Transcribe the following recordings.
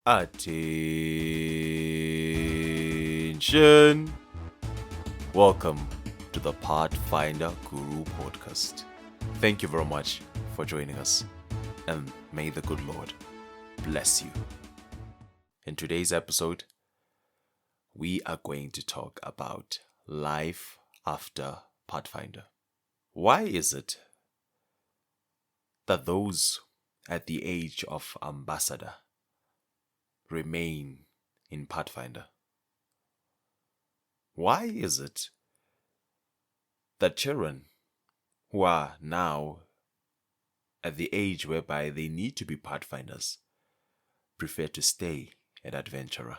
Attention! Welcome to the Pathfinder Guru podcast. Thank you very much for joining us, and may the good Lord bless you. In today's episode, we are going to talk about life after Pathfinder. Why is it that those at the age of ambassador remain in Pathfinder? Why is it that children who are now at the age whereby they need to be Pathfinders prefer to stay an adventurer?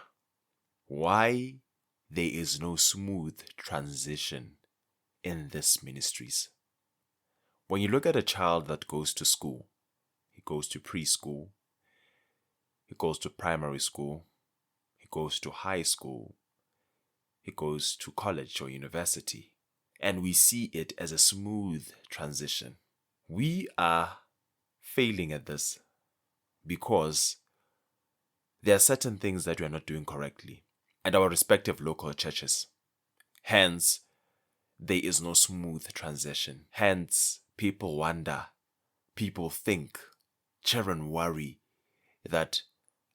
Why there is no smooth transition in these ministries? When you look at a child that goes to school, he goes to preschool, he goes to primary school, he goes to high school, he goes to college or university, and we see it as a smooth transition. We are failing at this because there are certain things that we are not doing correctly at our respective local churches. Hence, there is no smooth transition. Hence, people wonder, people think, children worry that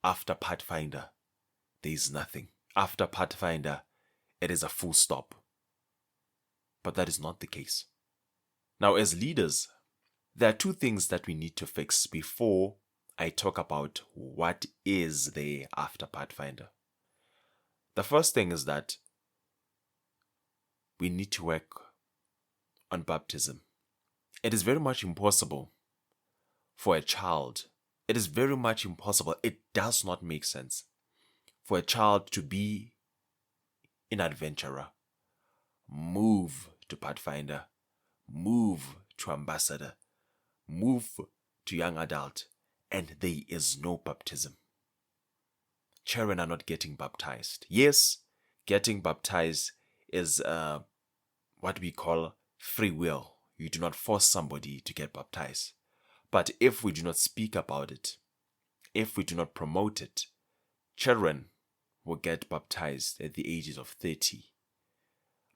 after Pathfinder, there is nothing. After Pathfinder, it is a full stop. But that is not the case. Now, as leaders, there are two things that we need to fix before I talk about what is there after Pathfinder. The first thing is that we need to work on baptism. It is very much impossible for a child. It is very much impossible. It does not make sense for a child to be an adventurer, move to Pathfinder, move to ambassador, move to young adult, and there is no baptism. Children are not getting baptized. Yes, getting baptized is what we call free will. You do not force somebody to get baptized. But if we do not speak about it, if we do not promote it, children will get baptized at the ages of 30.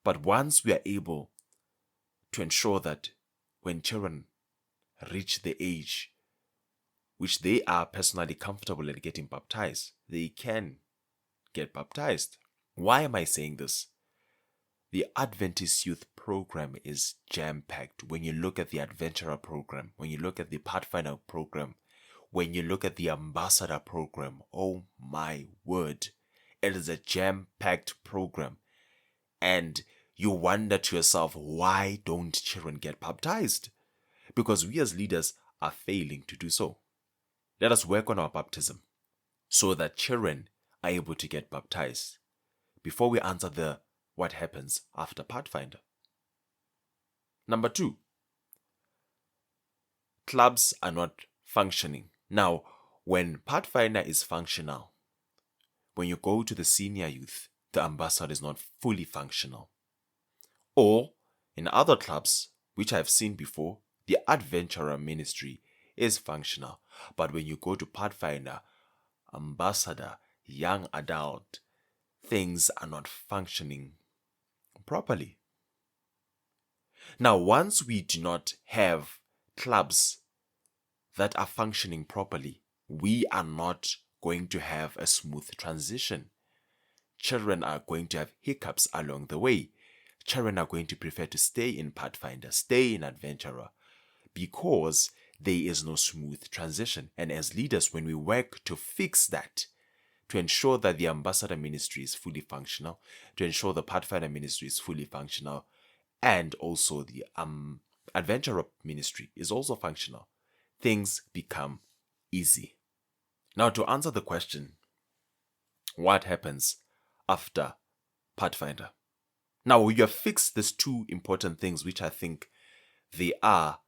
But once we are able to ensure that when children reach the age which they are personally comfortable in getting baptized, they can get baptized. Why am I saying this? The Adventist Youth Program is jam-packed. When you look at the Adventurer Program, when you look at the Pathfinder Program, when you look at the Ambassador Program, oh my word, it is a jam-packed program. And you wonder to yourself, why don't children get baptized? Because we as leaders are failing to do so. Let us work on our baptism so that children are able to get baptized before we answer what happens after Pathfinder. Number 2, clubs are not functioning. Now, when Pathfinder is functional, when you go to the senior youth, the ambassador is not fully functional. Or in other clubs, which I've seen before, the adventurer ministry is functional. But when you go to Pathfinder, ambassador, young adult, things are not functioning properly. Now, once we do not have clubs that are functioning properly, we are not going to have a smooth transition. Children are going to have hiccups along the way. Children are going to prefer to stay in Pathfinder, stay in Adventurer, because there is no smooth transition. And as leaders, when we work to fix that, to ensure that the ambassador ministry is fully functional, to ensure the Pathfinder ministry is fully functional, and also the adventurer ministry is also functional, things become easy. Now, to answer the question, what happens after Pathfinder? Now, you have fixed these two important things, which I think they are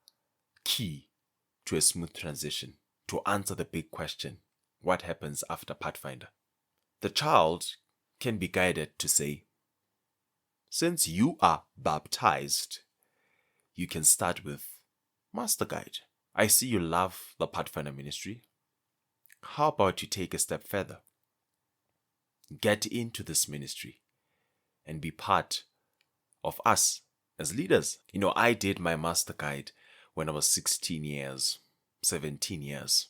key to a smooth transition, to answer the big question, what happens after Pathfinder? The child can be guided to say, since you are baptized, you can start with Master Guide. I see you love the Pathfinder ministry. How about you take a step further? Get into this ministry and be part of us as leaders. I did my master guide when I was 16 years, 17 years.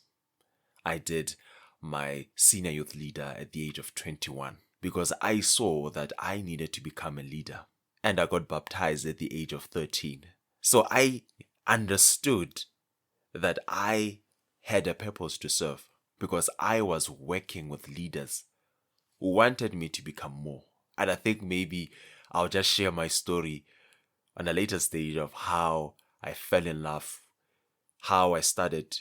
I did my senior youth leader at the age of 21 because I saw that I needed to become a leader. And I got baptized at the age of 13. So I understood that I had a purpose to serve because I was working with leaders who wanted me to become more. And I think maybe I'll just share my story on a later stage of how I fell in love, how I started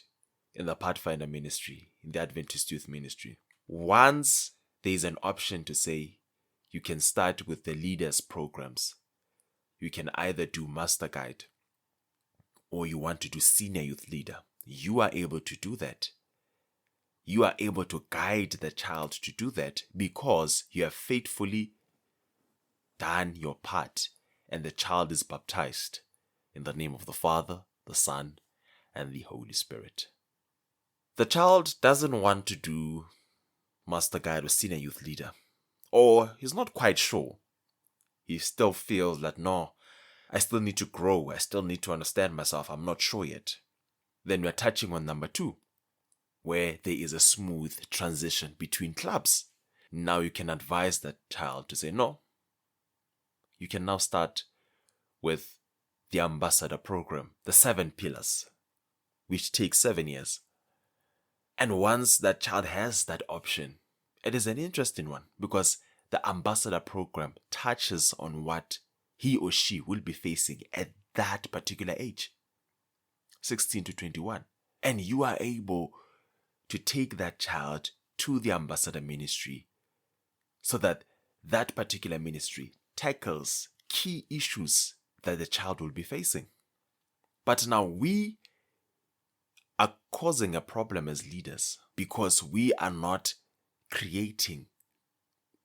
in the Pathfinder ministry, in the Adventist youth ministry. Once there's an option to say you can start with the leaders programs, you can either do master guide or you want to do senior youth leader. You are able to do that. You are able to guide the child to do that because you have faithfully done your part and the child is baptized in the name of the Father, the Son, and the Holy Spirit. The child doesn't want to do master guide or senior youth leader, or he's not quite sure. He still feels that, no, I still need to grow. I still need to understand myself. I'm not sure yet. Then we're touching on number 2, where there is a smooth transition between clubs. Now you can advise that child to say, no, you can now start with the ambassador program, the 7 pillars, which takes 7 years. And once that child has that option, it is an interesting one because the ambassador program touches on what he or she will be facing at that particular age, 16 to 21. And you are able to take that child to the ambassador ministry so that that particular ministry tackles key issues that the child will be facing. But now we are causing a problem as leaders because we are not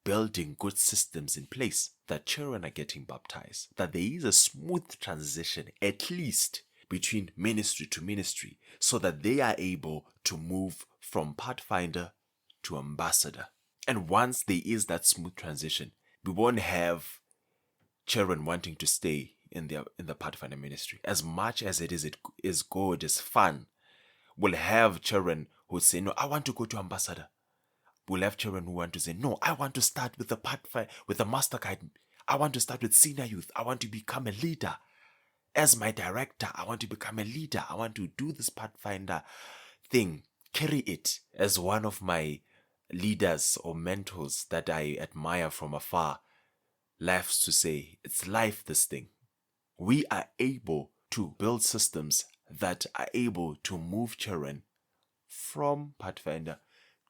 building good systems in place that children are getting baptized, that there is a smooth transition at least between ministry to ministry so that they are able to move from Pathfinder to ambassador. And once there is that smooth transition, we won't have children wanting to stay in the Pathfinder ministry. As much as it is good, it's fun, we'll have children who say, no, I want to go to ambassador. We'll have children who want to say, no, I want to start with the Pathfinder, with the master guide. I want to start with senior youth. I want to become a leader. As my director, I want to become a leader. I want to do this Pathfinder thing, carry it. As one of my leaders or mentors that I admire from afar laughs to say, it's life, this thing. We are able to build systems that are able to move children from Pathfinder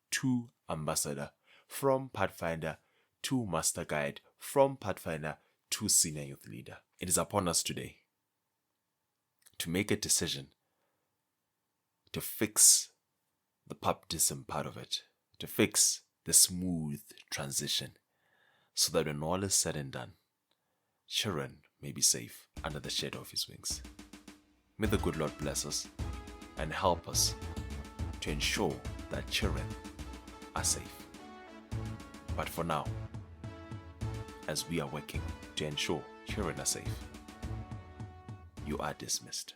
to ambassador, from Pathfinder to master guide, from Pathfinder to senior youth leader. It is upon us today to make a decision to fix the baptism part of it, to fix the smooth transition, so that when all is said and done, children may be safe under the shadow of his wings. May the good Lord bless us and help us to ensure that children are safe. But for now, as we are working to ensure children are safe, you are dismissed.